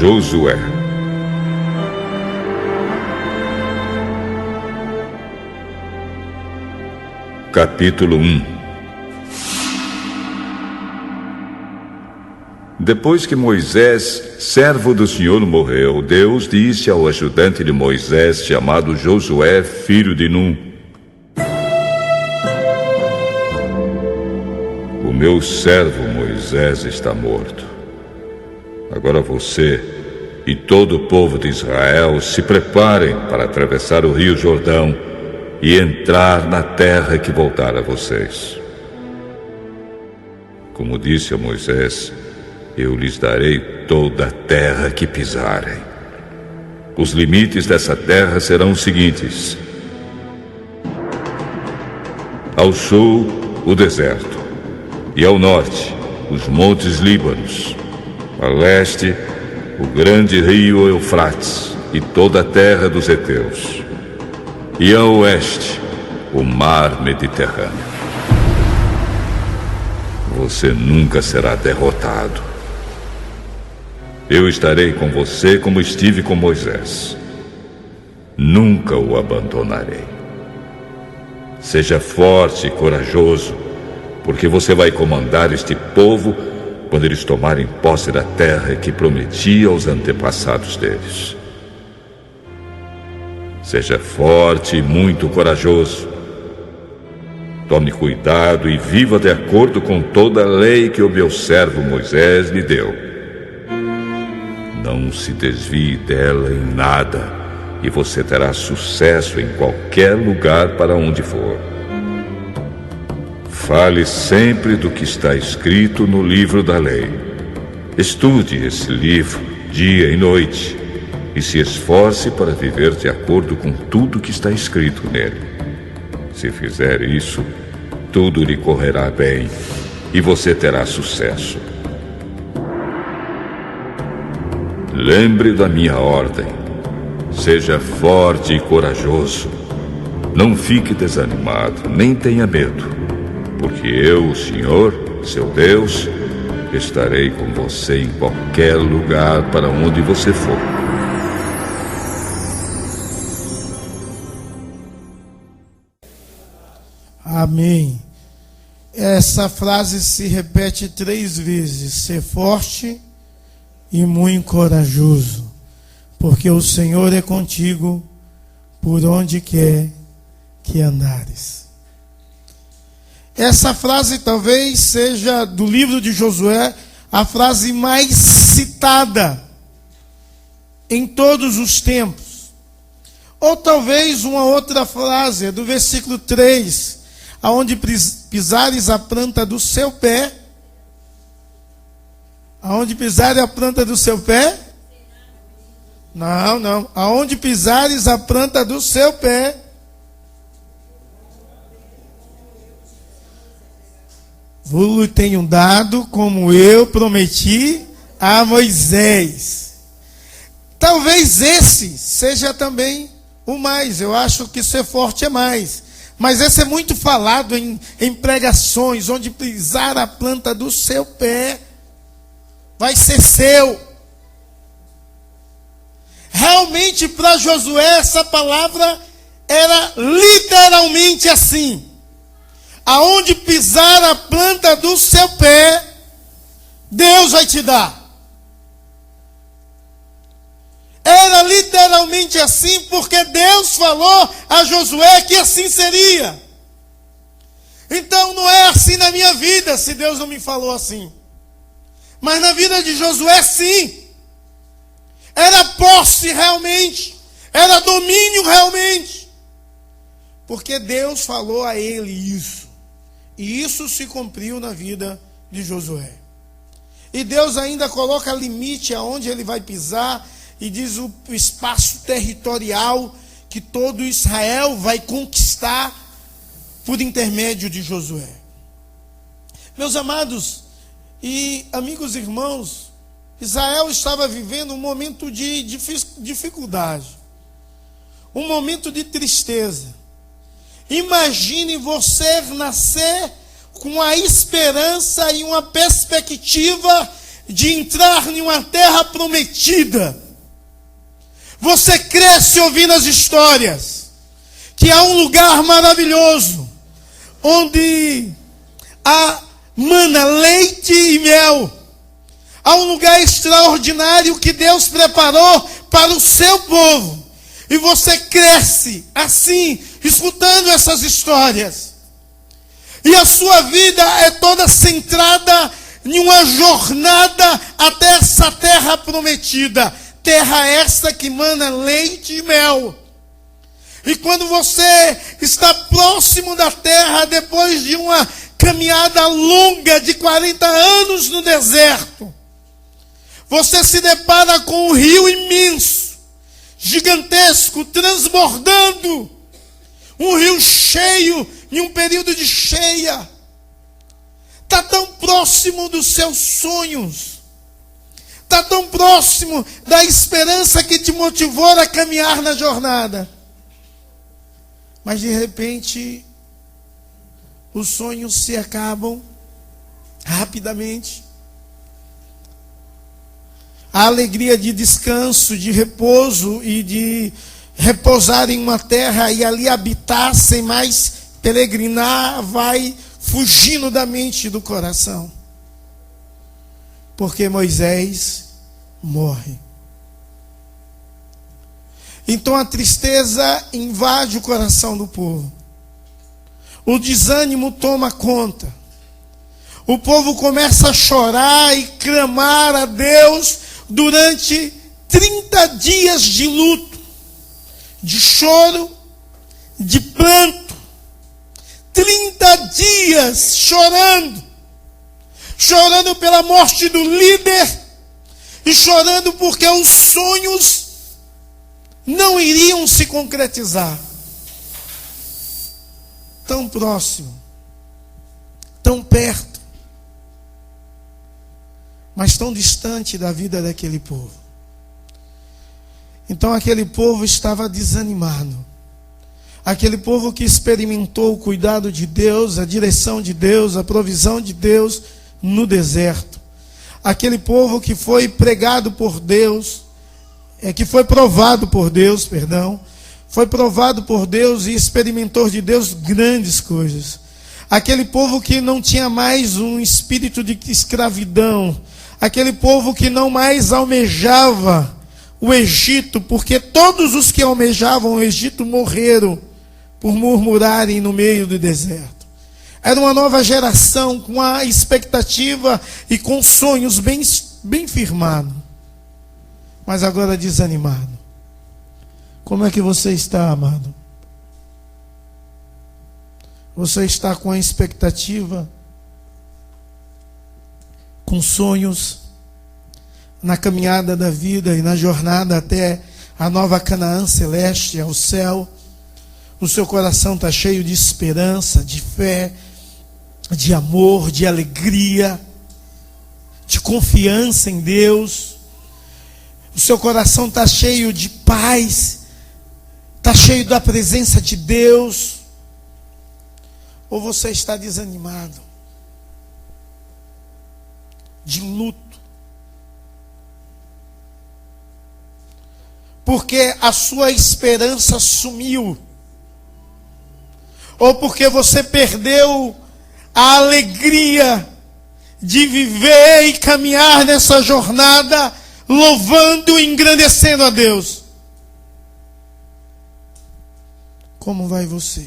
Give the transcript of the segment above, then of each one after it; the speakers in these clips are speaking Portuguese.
Josué. Capítulo 1. Depois que Moisés, servo do Senhor, morreu, Deus disse ao ajudante de Moisés, chamado Josué, filho de Num: o meu servo Moisés está morto. Agora você e todo o povo de Israel se preparem para atravessar o rio Jordão e entrar na terra que vou dar a vocês. Como disse a Moisés, eu lhes darei toda a terra que pisarem. Os limites dessa terra serão os seguintes: ao sul, o deserto, e ao norte, os montes Líbanos, a leste, o grande rio Eufrates e toda a terra dos heteus, e a oeste, o mar Mediterrâneo. Você nunca será derrotado. Eu estarei com você como estive com Moisés. Nunca o abandonarei. Seja forte e corajoso, porque você vai comandar este povo quando eles tomarem posse da terra que prometi aos antepassados deles. Seja forte e muito corajoso. Tome cuidado e viva de acordo com toda a lei que o meu servo Moisés lhe deu. Não se desvie dela em nada, e você terá sucesso em qualquer lugar para onde for. Fale sempre do que está escrito no livro da lei. Estude esse livro dia e noite, e se esforce para viver de acordo com tudo que está escrito nele. Se fizer isso, tudo lhe correrá bem, e você terá sucesso. Lembre da minha ordem. Seja forte e corajoso. Não fique desanimado, nem tenha medo, porque eu, o Senhor, seu Deus, estarei com você em qualquer lugar para onde você for. Amém. Essa frase se repete 3 vezes: ser forte e muito corajoso, porque o Senhor é contigo por onde quer que andares. Essa frase talvez seja, do livro de Josué, a frase mais citada em todos os tempos. Ou talvez uma outra frase, do versículo 3, aonde pisares a planta do seu pé. Aonde pisares a planta do seu pé? Não. Aonde pisares a planta do seu pé. Vos tenho dado como eu prometi a Moisés. Talvez esse seja também o mais. Eu acho que ser forte é mais. Mas esse é muito falado em pregações, onde pisar a planta do seu pé vai ser seu. Realmente, para Josué, essa palavra era literalmente assim: aonde pisar a planta do seu pé, Deus vai te dar. Era literalmente assim, porque Deus falou a Josué que assim seria. Então não é assim na minha vida, se Deus não me falou assim. Mas na vida de Josué, sim. Era posse realmente. Era domínio realmente. Porque Deus falou a ele isso. E isso se cumpriu na vida de Josué. E Deus ainda coloca limite aonde ele vai pisar. E diz o espaço territorial que todo Israel vai conquistar por intermédio de Josué. Meus amados e amigos irmãos, Israel estava vivendo um momento de dificuldade, um momento de tristeza. Imagine você nascer com a esperança e uma perspectiva de entrar em uma terra prometida. Você cresce ouvindo as histórias, que há um lugar maravilhoso, onde há mana, leite e mel. Há um lugar extraordinário que Deus preparou para o seu povo. E você cresce assim, escutando essas histórias. E a sua vida é toda centrada em uma jornada até essa terra prometida. Terra esta que mana leite e mel. E quando você está próximo da terra, depois de uma caminhada longa de 40 anos no deserto, você se depara com um rio imenso, gigantesco, transbordando. Um rio cheio, em um período de cheia. Está tão próximo dos seus sonhos. Está tão próximo da esperança que te motivou a caminhar na jornada. Mas de repente, os sonhos se acabam rapidamente. A alegria de descanso, de repouso e de repousar em uma terra e ali habitar sem mais peregrinar, vai fugindo da mente e do coração. Porque Moisés morre. Então a tristeza invade o coração do povo. O desânimo toma conta. O povo começa a chorar e clamar a Deus durante 30 dias de luto, de choro, de pranto. 30 dias chorando. Chorando pela morte do líder e chorando porque os sonhos não iriam se concretizar. Tão próximo, tão perto, mas tão distante da vida daquele povo. Então aquele povo estava desanimado. Aquele povo que experimentou o cuidado de Deus, a direção de Deus, a provisão de Deus no deserto. Aquele povo que foi pregado por Deus, que foi provado por Deus, foi provado por Deus e experimentou de Deus grandes coisas. Aquele povo que não tinha mais um espírito de escravidão. Aquele povo que não mais almejava o Egito, porque todos os que almejavam o Egito morreram por murmurarem no meio do deserto. Era uma nova geração com a expectativa e com sonhos bem firmados, mas agora desanimado. Como é que você está, amado? Você está com a expectativa, com sonhos na caminhada da vida e na jornada até a nova Canaã celeste, ao céu. O seu coração está cheio de esperança, de fé, de amor, de alegria, de confiança em Deus. O seu coração está cheio de paz, está cheio da presença de Deus. Ou você está desanimado, de luto, porque a sua esperança sumiu, ou porque você perdeu a alegria de viver e caminhar nessa jornada, louvando e engrandecendo a Deus. Como vai você?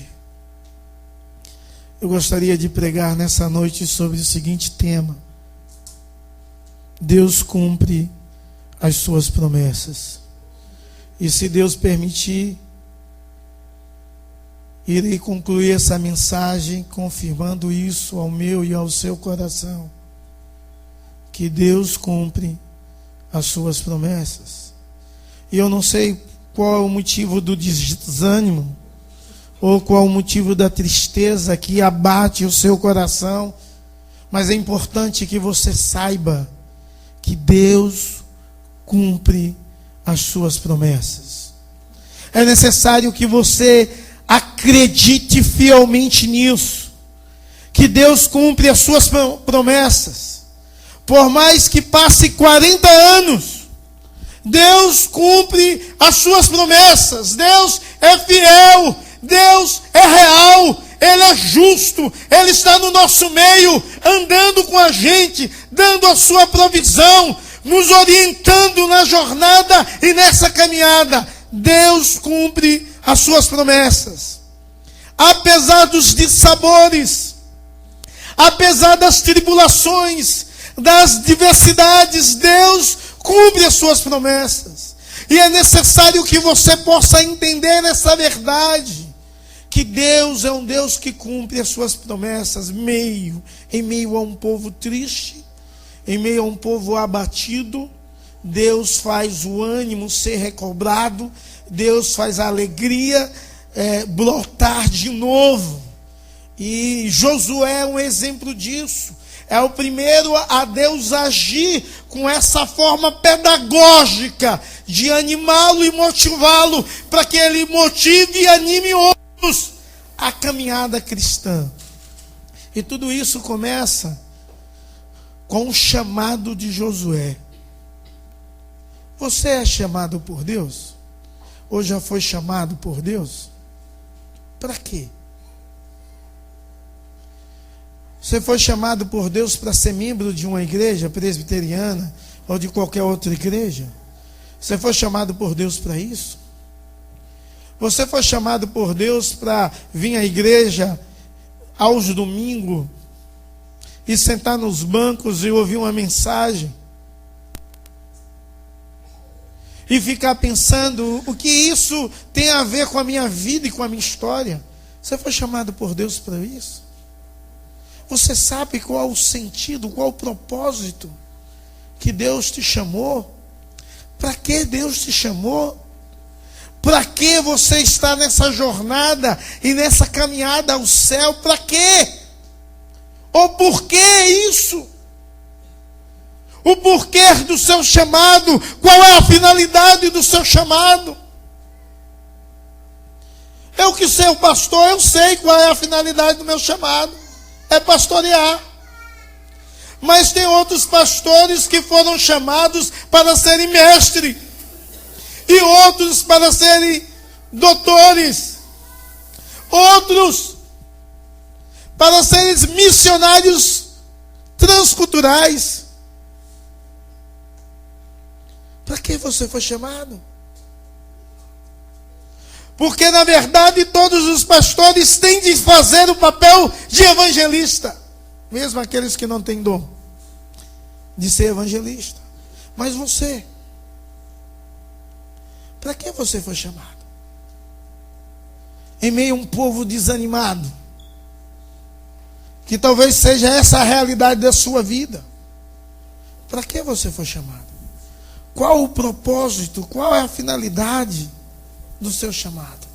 Eu gostaria de pregar nessa noite sobre o seguinte tema: Deus cumpre as suas promessas. E se Deus permitir, irei concluir essa mensagem confirmando isso ao meu e ao seu coração, que Deus cumpre as suas promessas. E eu não sei qual é o motivo do desânimo, ou qual é o motivo da tristeza que abate o seu coração, mas é importante que você saiba que Deus cumpre as suas promessas. É necessário que você acredite fielmente nisso, que Deus cumpre as suas promessas, Por mais que passe 40 anos, Deus cumpre as suas promessas. Deus é fiel, Deus é real, Ele é justo, Ele está no nosso meio, andando com a gente, dando a sua provisão, nos orientando na jornada e nessa caminhada. Deus cumpre as suas promessas. Apesar dos dissabores, apesar das tribulações, das diversidades, Deus cumpre as suas promessas. E é necessário que você possa entender essa verdade, que Deus é um Deus que cumpre as suas promessas, em meio a um povo triste, em meio a um povo abatido. Deus faz o ânimo ser recobrado, Deus faz a alegria brotar de novo. E Josué é um exemplo disso. É o primeiro a Deus agir com essa forma pedagógica de animá-lo e motivá-lo, para que ele motive e anime outros a caminhada cristã. E tudo isso começa com o chamado de Josué. Você é chamado por Deus? Ou já foi chamado por Deus? Para quê? Você foi chamado por Deus para ser membro de uma igreja presbiteriana ou de qualquer outra igreja? Você foi chamado por Deus para isso? Você foi chamado por Deus para vir à igreja aos domingos e sentar nos bancos e ouvir uma mensagem e ficar pensando o que isso tem a ver com a minha vida e com a minha história? Você foi chamado por Deus para isso? Você sabe qual o sentido, qual o propósito que Deus te chamou? Para que Deus te chamou? Para que você está nessa jornada e nessa caminhada ao céu? Para quê? Ou por que isso? O porquê do seu chamado? Qual é a finalidade do seu chamado? Eu que sou pastor, eu sei qual é a finalidade do meu chamado. É pastorear. Mas tem outros pastores que foram chamados para serem mestres, e outros para serem doutores, outros para serem missionários transculturais. Para que você foi chamado? Porque na verdade todos os pastores têm de fazer o papel de evangelista, mesmo aqueles que não têm dom de ser evangelista. Mas você, para que você foi chamado? Em meio a um povo desanimado, que talvez seja essa a realidade da sua vida, para que você foi chamado? Qual o propósito, qual é a finalidade do seu chamado?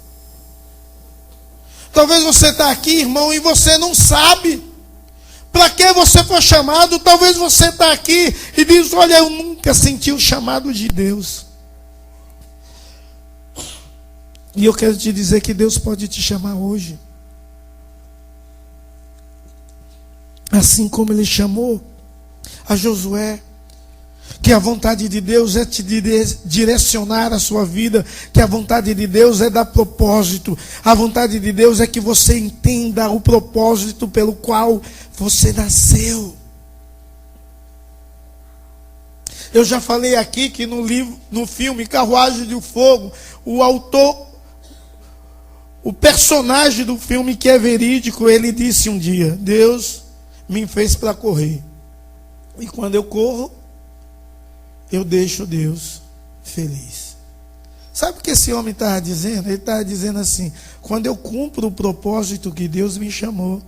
Talvez você está aqui, irmão, e você não sabe para que você foi chamado. Talvez você está aqui e diz: olha, eu nunca senti o chamado de Deus. E eu quero te dizer que Deus pode te chamar hoje, assim como Ele chamou a Josué. Que a vontade de Deus é te direcionar a sua vida, que a vontade de Deus é dar propósito, a vontade de Deus é que você entenda o propósito pelo qual você nasceu. Eu já falei aqui que no filme Carruagem de Fogo, o autor, o personagem do filme, que é verídico, ele disse um dia: Deus me fez para correr, e quando eu corro, eu deixo Deus feliz. Sabe o que esse homem estava dizendo? Ele estava dizendo assim: quando eu cumpro o propósito que Deus me chamou,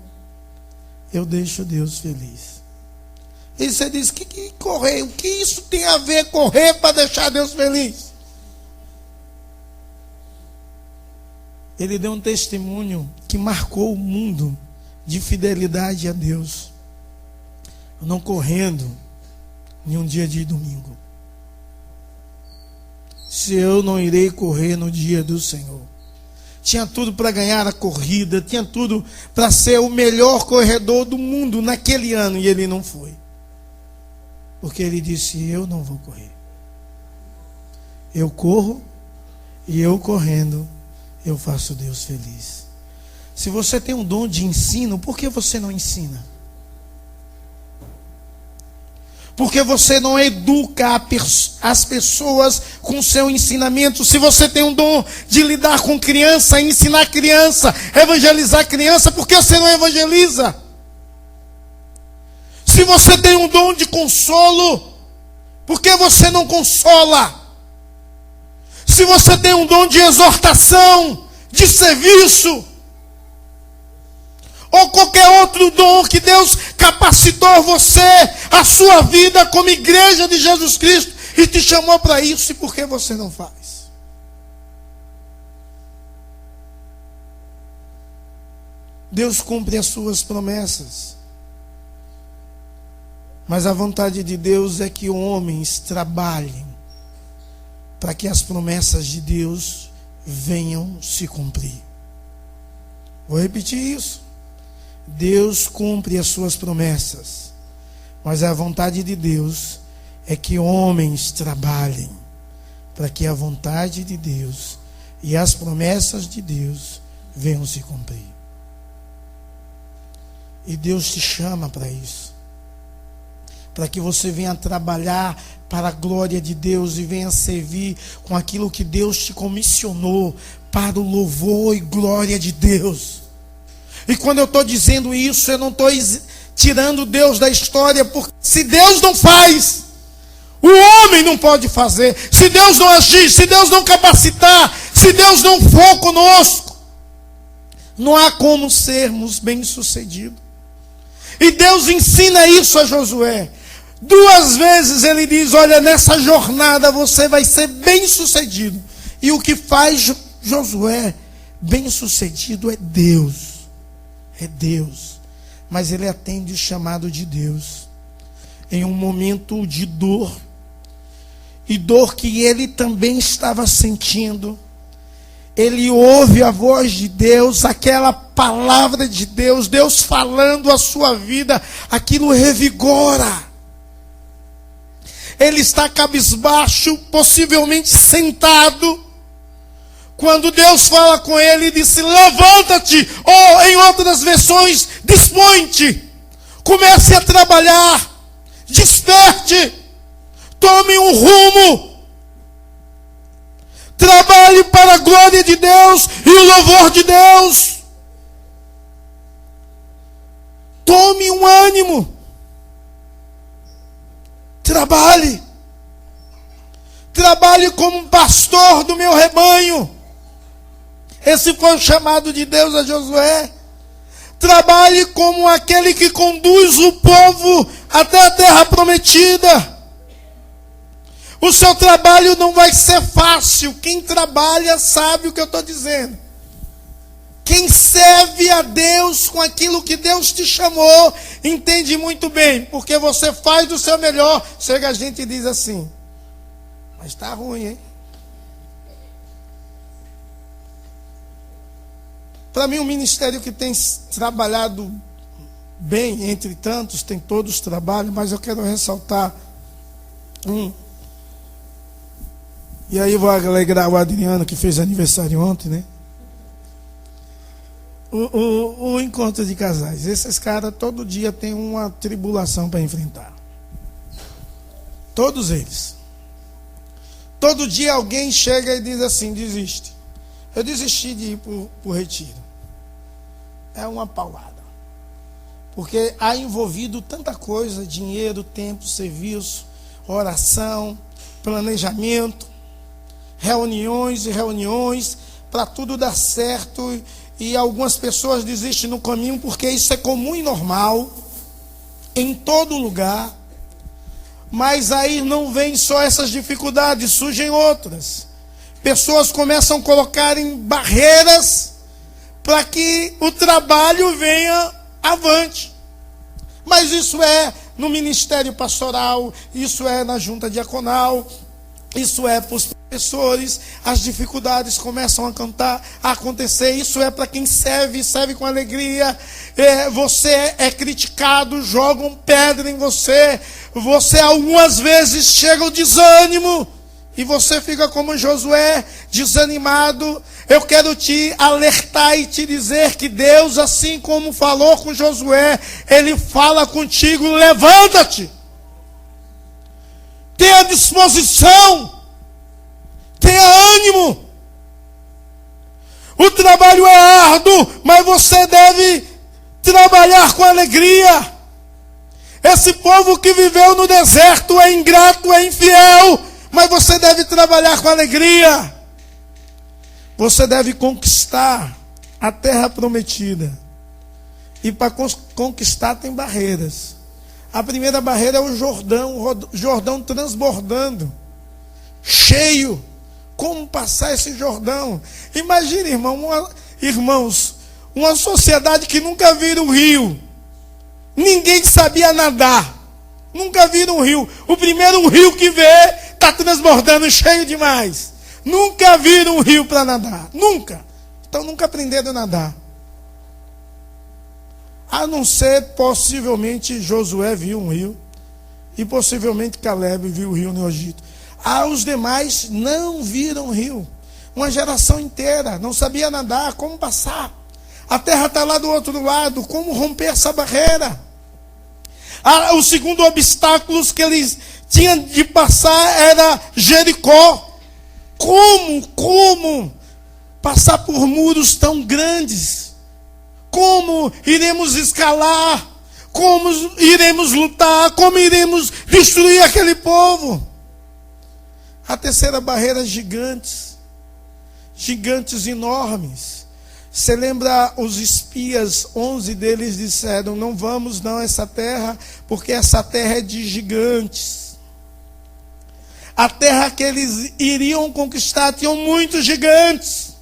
eu deixo Deus feliz. E você diz: que correr? O que isso tem a ver correr para deixar Deus feliz? Ele deu um testemunho que marcou o mundo de fidelidade a Deus, não correndo em um dia de domingo. Se eu não irei correr no dia do Senhor. Tinha tudo para ganhar a corrida, tinha tudo para ser o melhor corredor do mundo naquele ano, e ele não foi. Porque ele disse: eu não vou correr. Eu corro, e eu correndo, eu faço Deus feliz. Se você tem um dom de ensino, por que você não ensina? Porque você não educa as pessoas com seu ensinamento. Se você tem um dom de lidar com criança, ensinar criança, evangelizar criança, por que você não evangeliza? Se você tem um dom de consolo, por que você não consola? Se você tem um dom de exortação, de serviço, ou qualquer outro dom que Deus capacitou você, a sua vida como igreja de Jesus Cristo, e te chamou para isso, e por que você não faz? Deus cumpre as suas promessas, mas a vontade de Deus é que homens trabalhem para que as promessas de Deus venham se cumprir. Vou repetir isso. Deus cumpre as suas promessas, mas a vontade de Deus é que homens trabalhem para que a vontade de Deus e as promessas de Deus venham se cumprir. E Deus te chama para isso, para que você venha trabalhar para a glória de Deus e venha servir com aquilo que Deus te comissionou para o louvor e glória de Deus. E quando eu estou dizendo isso, eu não estou tirando Deus da história, porque se Deus não faz, o homem não pode fazer. Se Deus não agir, se Deus não capacitar, se Deus não for conosco, não há como sermos bem-sucedidos. E Deus ensina isso a Josué. 2 vezes ele diz: olha, nessa jornada você vai ser bem-sucedido. E o que faz Josué bem-sucedido é Deus. É Deus. Mas ele atende o chamado de Deus em um momento de dor, e dor que ele também estava sentindo. Ele ouve a voz de Deus, aquela palavra de Deus, Deus falando a sua vida, aquilo revigora. Ele está cabisbaixo, possivelmente sentado, quando Deus fala com ele e disse: levanta-te, ou em outras versões, dispõe-te, comece a trabalhar, desperte, tome um rumo, trabalhe para a glória de Deus e o louvor de Deus, tome um ânimo, trabalhe como pastor do meu rebanho. Esse foi o chamado de Deus a Josué. Trabalhe como aquele que conduz o povo até a terra prometida. O seu trabalho não vai ser fácil. Quem trabalha sabe o que eu estou dizendo. Quem serve a Deus com aquilo que Deus te chamou, entende muito bem. Porque você faz do seu melhor. Chega a gente e diz assim: mas está ruim, hein? Para mim, um ministério que tem trabalhado bem, entre tantos, tem todos trabalham, mas eu quero ressaltar um. E aí eu vou alegrar o Adriano, que fez aniversário ontem, né? O encontro de casais. Esses caras todo dia tem uma tribulação para enfrentar. Todos eles. Todo dia alguém chega e diz assim: desiste. Eu desisti de ir para o retiro. É uma paulada. Porque há envolvido tanta coisa: dinheiro, tempo, serviço, oração, planejamento, reuniões e reuniões, para tudo dar certo. E algumas pessoas desistem no caminho, porque isso é comum e normal em todo lugar. Mas aí não vem só essas dificuldades, surgem outras. Pessoas começam a colocar em barreiras para que o trabalho venha avante. Mas isso é no ministério pastoral, isso é na junta diaconal, isso é para os opressores, as dificuldades começam a acontecer. Isso é para quem serve com alegria. Você é criticado, jogam pedra em você. Você algumas vezes chega o desânimo e você fica como Josué, desanimado. Eu quero te alertar e te dizer que Deus, assim como falou com Josué, Ele fala contigo: levanta-te, tenha disposição, tenha ânimo. O trabalho é árduo, mas você deve trabalhar com alegria. Esse povo que viveu no deserto é ingrato, é infiel, mas você deve trabalhar com alegria. Você deve conquistar a terra prometida. E para conquistar tem barreiras. A primeira barreira é o Jordão transbordando, cheio. Como passar esse Jordão? Imagine, irmãos, uma sociedade que nunca viram um rio. Ninguém sabia nadar. Nunca viram um rio. O primeiro rio que vê está transbordando, cheio demais. Nunca viram um rio para nadar. Nunca. Então nunca aprenderam a nadar. A não ser, possivelmente, Josué viu um rio. E possivelmente Caleb viu o rio no Egito. Os demais não viram o rio. Uma geração inteira não sabia nadar. Como passar? A terra está lá do outro lado. Como romper essa barreira? O segundo obstáculo que eles tinham de passar era Jericó. Como passar por muros tão grandes? Como iremos escalar? Como iremos lutar? Como iremos destruir aquele povo? A terceira barreira, gigantes enormes. Você lembra, os espias, 11 deles disseram: não vamos não a essa terra, porque essa terra é de gigantes. A terra que eles iriam conquistar tinham muitos gigantes.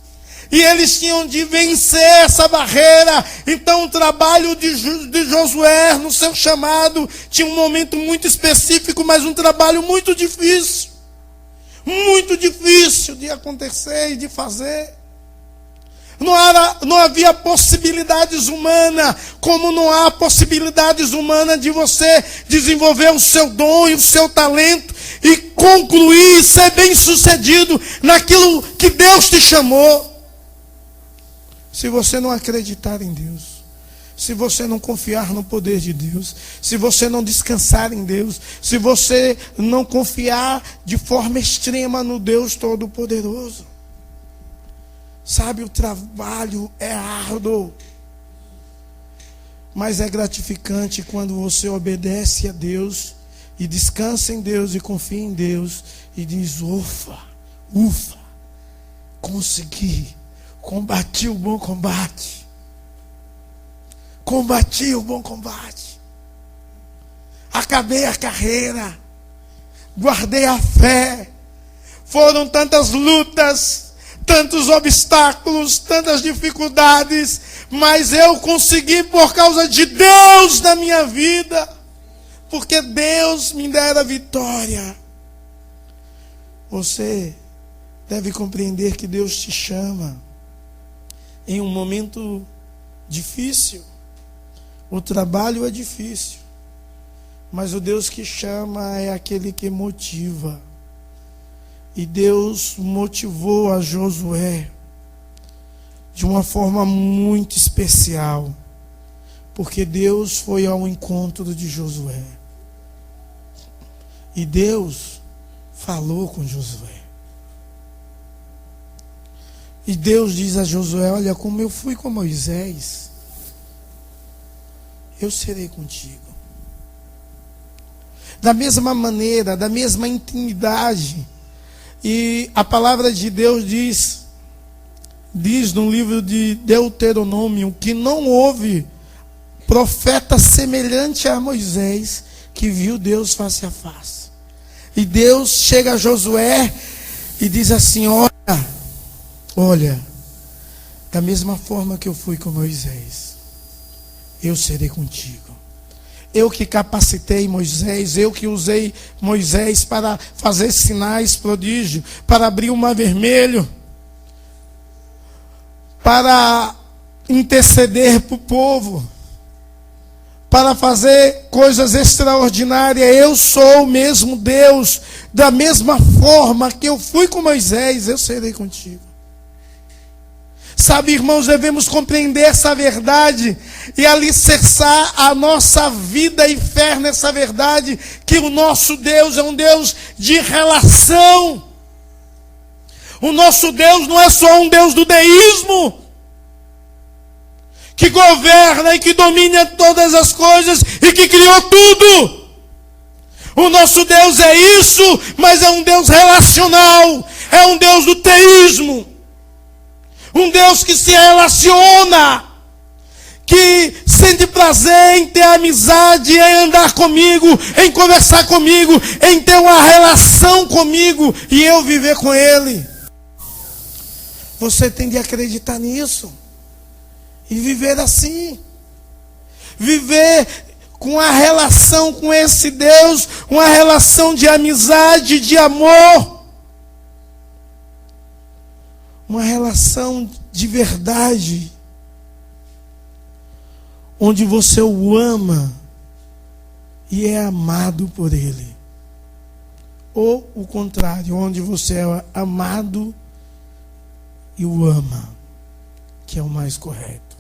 E eles tinham de vencer essa barreira. Então o trabalho de Josué, no seu chamado, tinha um momento muito específico, mas um trabalho muito difícil. Muito difícil de acontecer e de fazer. Não havia possibilidades humanas, como não há possibilidades humanas de você desenvolver o seu dom e o seu talento e concluir, ser bem sucedido naquilo que Deus te chamou. Se você não acreditar em Deus, se você não confiar no poder de Deus, se você não descansar em Deus, se você não confiar de forma extrema no Deus Todo-Poderoso. Sabe, o trabalho é árduo, mas é gratificante quando você obedece a Deus e descansa em Deus e confia em Deus e diz: ufa, consegui, combati o bom combate. Combati o bom combate. Acabei a carreira. Guardei a fé. Foram tantas lutas, tantos obstáculos, tantas dificuldades, mas eu consegui por causa de Deus na minha vida. Porque Deus me dera vitória. Você deve compreender que Deus te chama em um momento difícil. O trabalho é difícil, mas o Deus que chama é aquele que motiva. E Deus motivou a Josué de uma forma muito especial, porque Deus foi ao encontro de Josué. E Deus falou com Josué. E Deus diz a Josué: olha, como eu fui com Moisés, eu serei contigo. Da mesma maneira, da mesma intimidade. E a palavra de Deus diz no livro de Deuteronômio que não houve profeta semelhante a Moisés que viu Deus face a face. E Deus chega a Josué e diz assim: olha, da mesma forma que eu fui com Moisés, eu serei contigo. Eu que capacitei Moisés, eu que usei Moisés para fazer sinais, prodígio, para abrir o mar vermelho, para interceder para o povo, para fazer coisas extraordinárias. Eu sou o mesmo Deus, da mesma forma que eu fui com Moisés, eu serei contigo. Sabe, irmãos, devemos compreender essa verdade e alicerçar a nossa vida e fé nessa verdade, que o nosso Deus é um Deus de relação. O nosso Deus não é só um Deus do deísmo, que governa e que domina todas as coisas e que criou tudo. O nosso Deus é isso, mas é um Deus relacional, é um Deus do teísmo. Um Deus que se relaciona, que sente prazer em ter amizade, em andar comigo, em conversar comigo, em ter uma relação comigo e eu viver com Ele. Você tem de acreditar nisso e viver assim. Viver com a relação com esse Deus, uma relação de amizade, de amor. Uma relação de verdade, onde você o ama e é amado por Ele. Ou o contrário, onde você é amado e o ama, que é o mais correto.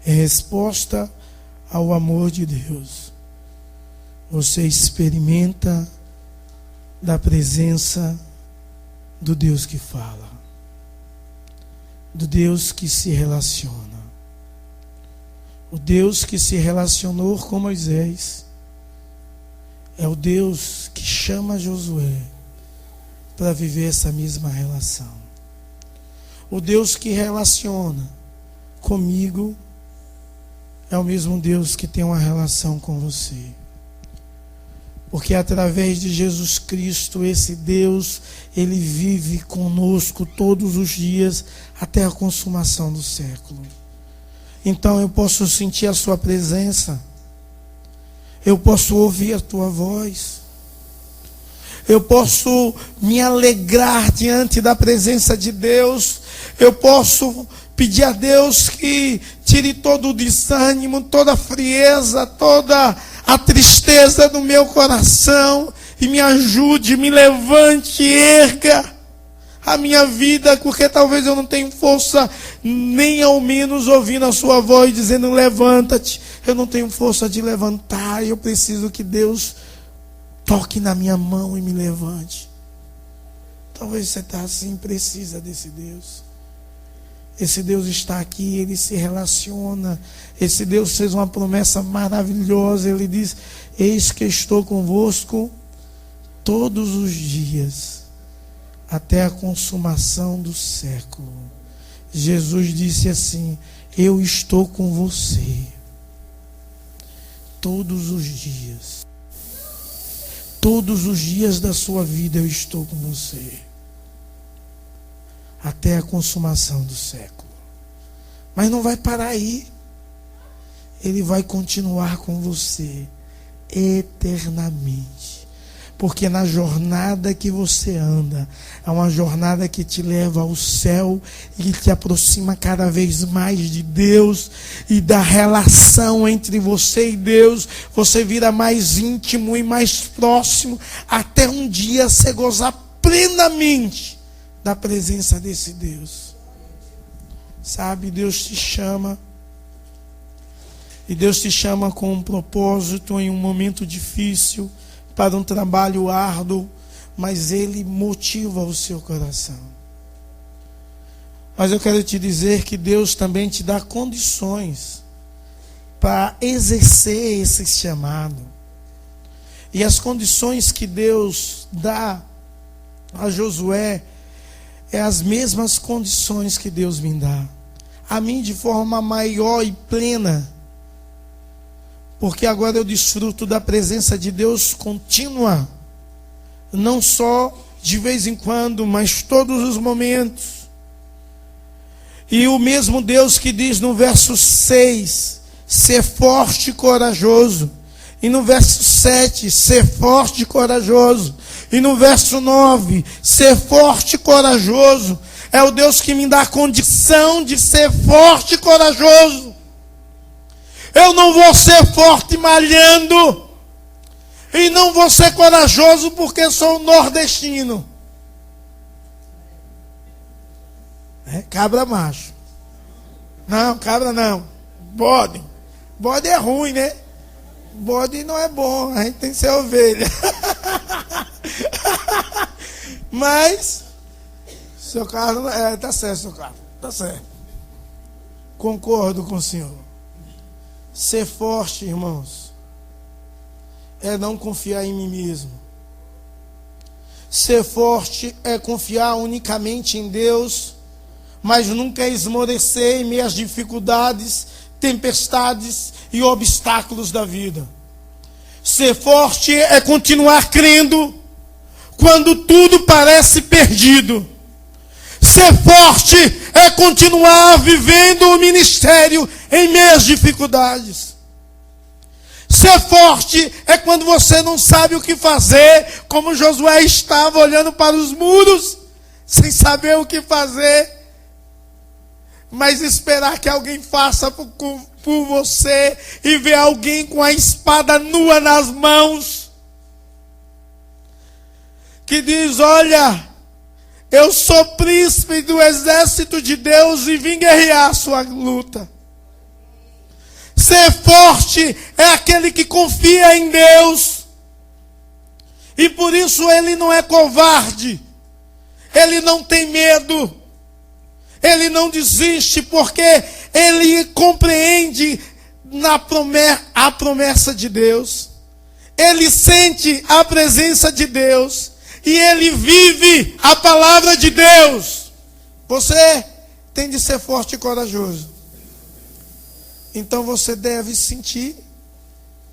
É resposta ao amor de Deus. Você experimenta da presença do Deus que fala, do Deus que se relaciona. O Deus que se relacionou com Moisés é o Deus que chama Josué para viver essa mesma relação. O Deus que relaciona comigo é o mesmo Deus que tem uma relação com você. Porque através de Jesus Cristo, esse Deus, Ele vive conosco todos os dias até a consumação do século. Então eu posso sentir a sua presença. Eu posso ouvir a tua voz. Eu posso me alegrar diante da presença de Deus. Eu posso pedir a Deus que tire todo o desânimo, toda a frieza, toda a tristeza do meu coração e me ajude, me levante, erga a minha vida, porque talvez eu não tenha força, nem ao menos ouvindo a sua voz dizendo levanta-te. Eu não tenho força de levantar, eu preciso que Deus toque na minha mão e me levante. Talvez você está assim, precisa desse Deus. Esse Deus está aqui, Ele se relaciona. Esse Deus fez uma promessa maravilhosa. Ele diz: eis que estou convosco todos os dias, até a consumação do século. Jesus disse assim: eu estou com você todos os dias. Todos os dias da sua vida eu estou com você, até a consumação do século. Mas não vai parar aí. Ele vai continuar com você eternamente. Porque na jornada que você anda, é uma jornada que te leva ao céu e que te aproxima cada vez mais de Deus e da relação entre você e Deus. Você vira mais íntimo e mais próximo, até um dia você gozar plenamente da presença desse Deus. Sabe, Deus te chama. E Deus te chama com um propósito em um momento difícil, para um trabalho árduo, mas Ele motiva o seu coração. Mas eu quero te dizer que Deus também te dá condições para exercer esse chamado. E as condições que Deus dá a Josué é as mesmas condições que Deus me dá a mim de forma maior e plena, porque agora eu desfruto da presença de Deus contínua, não só de vez em quando, mas todos os momentos. E o mesmo Deus que diz no verso 6: ser forte e corajoso, E no verso 7, ser forte e corajoso. E no verso 9, ser forte e corajoso. É o Deus que me dá a condição de ser forte e corajoso. Eu não vou ser forte malhando. E não vou ser corajoso porque sou nordestino. É cabra macho. Não, cabra não. Bode. Bode é ruim, né? Bode não é bom. A gente tem que ser ovelha. Mas, seu Carlos, tá certo, seu Carlos. Tá certo. Concordo com o senhor. Ser forte, irmãos, é não confiar em mim mesmo. Ser forte é confiar unicamente em Deus, mas nunca esmorecer em meio às dificuldades, tempestades e obstáculos da vida. Ser forte é continuar crendo quando tudo parece perdido. Ser forte é continuar vivendo o ministério em meio às dificuldades. Ser forte é quando você não sabe o que fazer, como Josué estava olhando para os muros, sem saber o que fazer, mas esperar que alguém faça por você e ver alguém com a espada nua nas mãos, que diz: olha, eu sou príncipe do exército de Deus e vim guerrear a sua luta. Ser forte é aquele que confia em Deus. E por isso ele não é covarde. Ele não tem medo. Ele não desiste porque ele compreende a promessa de Deus. Ele sente a presença de Deus. E ele vive a palavra de Deus. Você tem de ser forte e corajoso. Então você deve sentir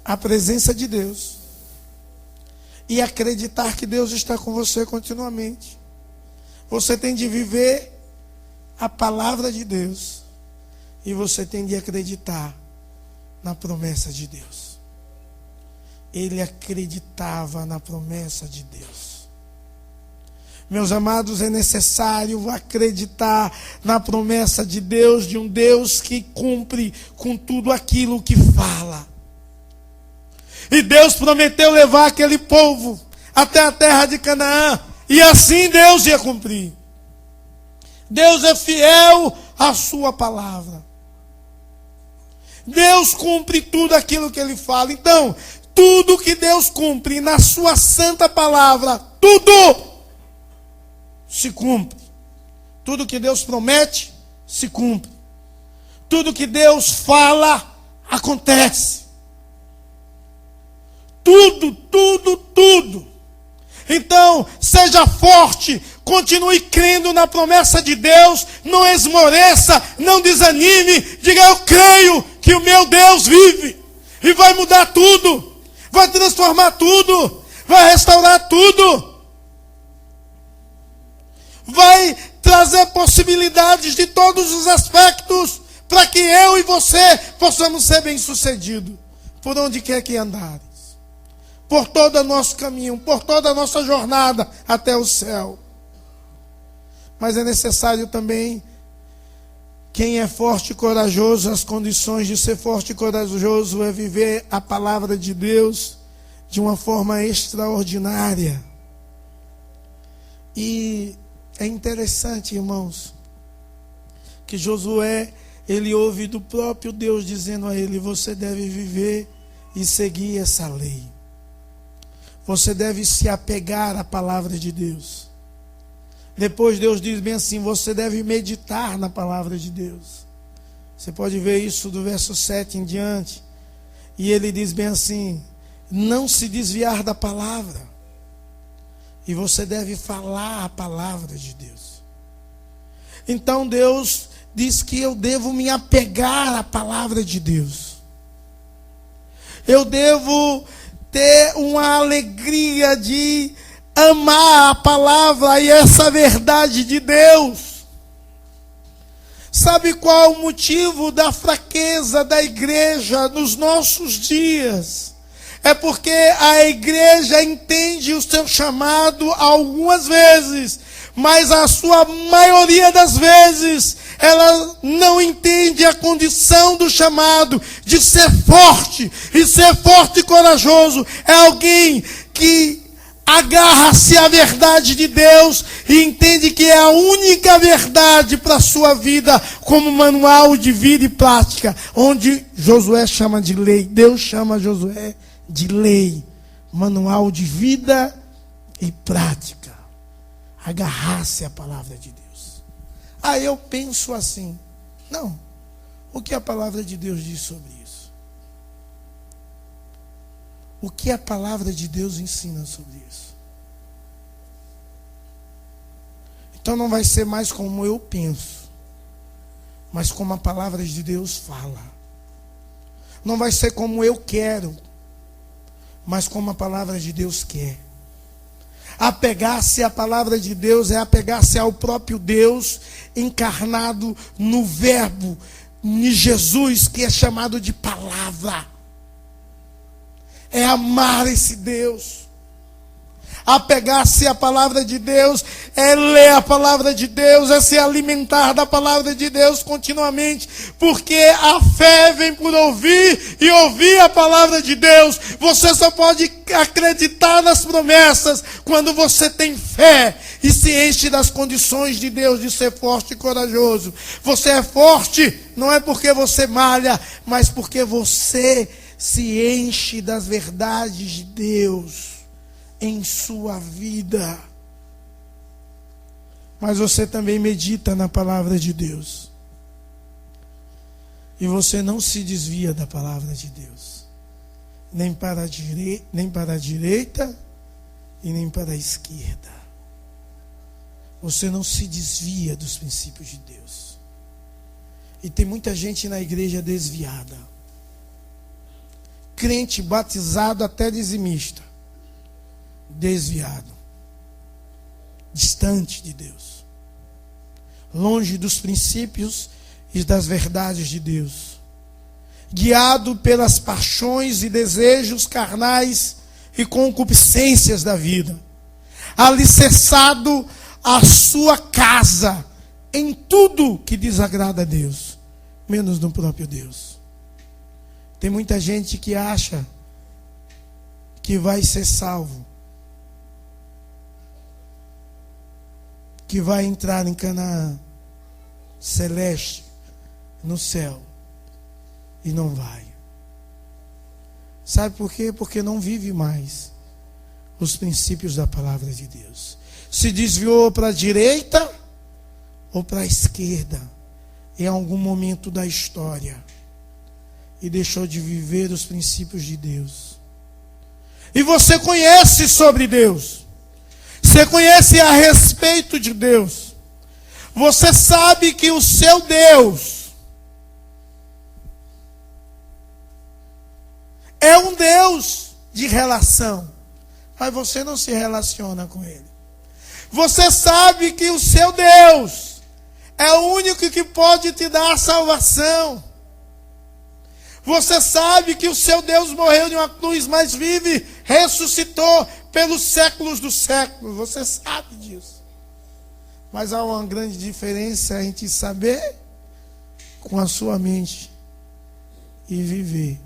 a presença de Deus. E acreditar que Deus está com você continuamente. Você tem de viver a palavra de Deus. E você tem de acreditar na promessa de Deus. Ele acreditava na promessa de Deus. Meus amados, é necessário acreditar na promessa de Deus, de um Deus que cumpre com tudo aquilo que fala. E Deus prometeu levar aquele povo até a terra de Canaã, e assim Deus ia cumprir. Deus é fiel à sua palavra. Deus cumpre tudo aquilo que Ele fala. Então, tudo que Deus cumpre na sua santa palavra, tudo se cumpre. Tudo que Deus promete, se cumpre. Tudo que Deus fala, acontece. Tudo, tudo, tudo. Então, seja forte, continue crendo na promessa de Deus, não esmoreça, não desanime, diga: eu creio que o meu Deus vive, e vai mudar tudo, vai transformar tudo, vai restaurar tudo. Vai trazer possibilidades de todos os aspectos para que eu e você possamos ser bem-sucedidos por onde quer que andares, por todo o nosso caminho, por toda a nossa jornada até o céu. Mas é necessário também, quem é forte e corajoso, as condições de ser forte e corajoso é viver a palavra de Deus de uma forma extraordinária. E é interessante, irmãos, que Josué, ele ouve do próprio Deus dizendo a ele: você deve viver e seguir essa lei. Você deve se apegar à palavra de Deus. Depois Deus diz bem assim: você deve meditar na palavra de Deus. Você pode ver isso do verso 7 em diante. E ele diz bem assim: não se desviar da palavra. E você deve falar a palavra de Deus. Então Deus diz que eu devo me apegar à palavra de Deus. Eu devo ter uma alegria de amar a palavra e essa verdade de Deus. Sabe qual o motivo da fraqueza da igreja nos nossos dias? É porque a igreja entende o seu chamado algumas vezes, mas a sua maioria das vezes, ela não entende a condição do chamado de ser forte. E ser forte e corajoso é alguém que agarra-se à verdade de Deus e entende que é a única verdade para a sua vida, como manual de vida e prática, onde Josué chama de lei. Deus chama Josué de lei, manual de vida e prática. Agarrar-se à palavra de Deus. Aí eu penso assim, não, o que a palavra de Deus diz sobre isso? O que a palavra de Deus ensina sobre isso? Então não vai ser mais como eu penso, mas como a palavra de Deus fala. Não vai ser como eu quero, mas como a palavra de Deus quer. Apegar-se à palavra de Deus é apegar-se ao próprio Deus encarnado no Verbo, em Jesus, que é chamado de palavra. É amar esse Deus. Apegar-se à palavra de Deus é ler a palavra de Deus, é se alimentar da palavra de Deus continuamente, porque a fé vem por ouvir e ouvir a palavra de Deus. Você só pode acreditar nas promessas quando você tem fé e se enche das condições de Deus de ser forte e corajoso. Você é forte não é porque você malha, mas porque você se enche das verdades de Deus em sua vida. Mas você também medita na palavra de Deus. E você não se desvia da palavra de Deus. Nem para a direita e nem para a esquerda. Você não se desvia dos princípios de Deus. E tem muita gente na igreja desviada. Crente batizado até dizimista. Desviado, distante de Deus, longe dos princípios e das verdades de Deus, guiado pelas paixões e desejos carnais e concupiscências da vida, alicerçado a sua casa em tudo que desagrada a Deus, menos no próprio Deus. Tem muita gente que acha que vai ser salvo, que vai entrar em Canaã celeste, no céu, e não vai. Sabe por quê? Porque não vive mais os princípios da palavra de Deus. Se desviou para a direita ou para a esquerda em algum momento da história e deixou de viver os princípios de Deus. E você conhece sobre Deus. Você conhece a respeito de Deus. Você sabe que o seu Deus é um Deus de relação, mas você não se relaciona com Ele. Você sabe que o seu Deus é o único que pode te dar a salvação. Você sabe que o seu Deus morreu em uma cruz, mas vive, ressuscitou pelos séculos dos séculos. Você sabe disso. Mas há uma grande diferença entre saber com a sua mente e viver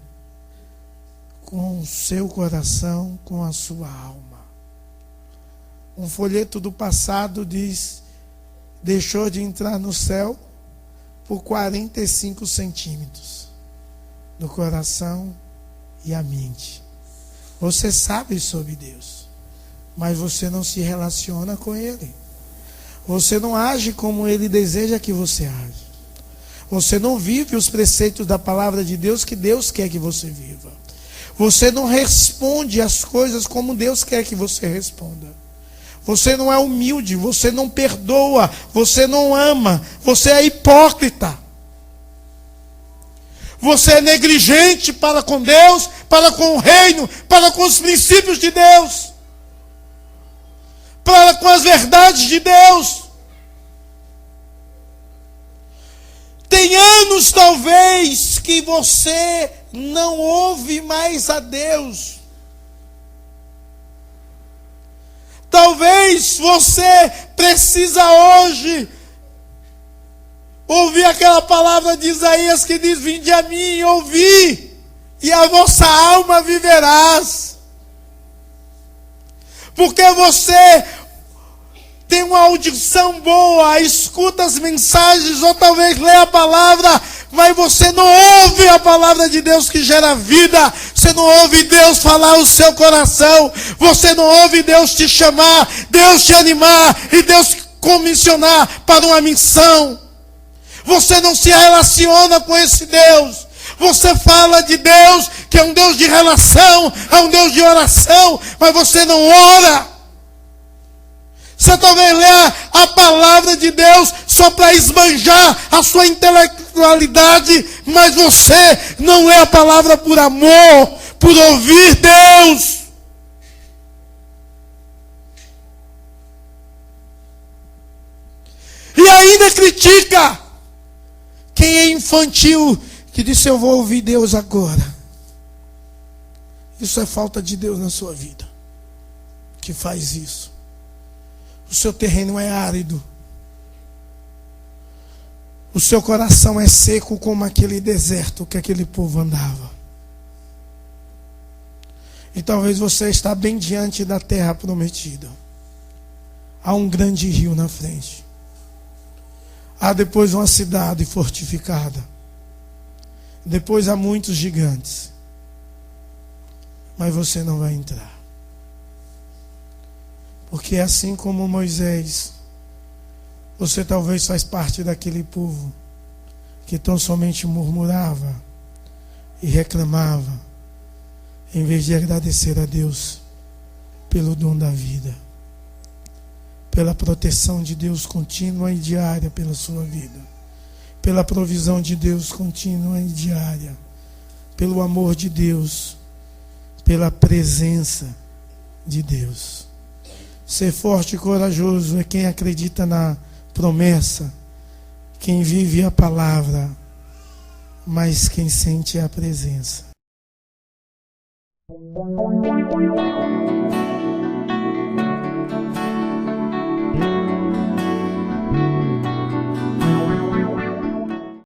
com o seu coração, com a sua alma. Um folheto do passado diz: deixou de entrar no céu por 45 centímetros no coração e a mente. Você sabe sobre Deus, mas você não se relaciona com Ele. Você não age como Ele deseja que você age. Você não vive os preceitos da palavra de Deus que Deus quer que você viva. Você não responde as coisas como Deus quer que você responda. Você não é humilde, você não perdoa, você não ama, você é hipócrita. Você é negligente para com Deus, para com o reino, para com os princípios de Deus, para com as verdades de Deus. Tem anos talvez que você não ouve mais a Deus, Talvez você precisa hoje ouvir aquela palavra de Isaías que diz: vinde a mim, ouvi, e a vossa alma viverás. Porque você tem uma audição boa, escuta as mensagens, ou talvez lê a palavra, mas você não ouve a palavra de Deus que gera vida. Você não ouve Deus falar o seu coração. Você não ouve Deus te chamar, Deus te animar e Deus comissionar para uma missão. Você não se relaciona com esse Deus. Você fala de Deus, que é um Deus de relação, é um Deus de oração, mas você não ora. Você talvez lê a palavra de Deus só para esbanjar a sua intelectualidade, mas você não lê a palavra por amor, por ouvir Deus. E ainda critica quem é infantil, que disse: eu vou ouvir Deus agora. Isso é falta de Deus na sua vida, que faz isso. O seu terreno é árido. O seu coração é seco como aquele deserto que aquele povo andava. E talvez você está bem diante da terra prometida. Há um grande rio na frente. Há depois uma cidade fortificada. Depois há muitos gigantes. Mas você não vai entrar. Porque assim como Moisés, você talvez faz parte daquele povo que tão somente murmurava e reclamava, em vez de agradecer a Deus pelo dom da vida, pela proteção de Deus contínua e diária pela sua vida, pela provisão de Deus contínua e diária, pelo amor de Deus, pela presença de Deus. Ser forte e corajoso é quem acredita na promessa, quem vive a palavra, mas quem sente a presença.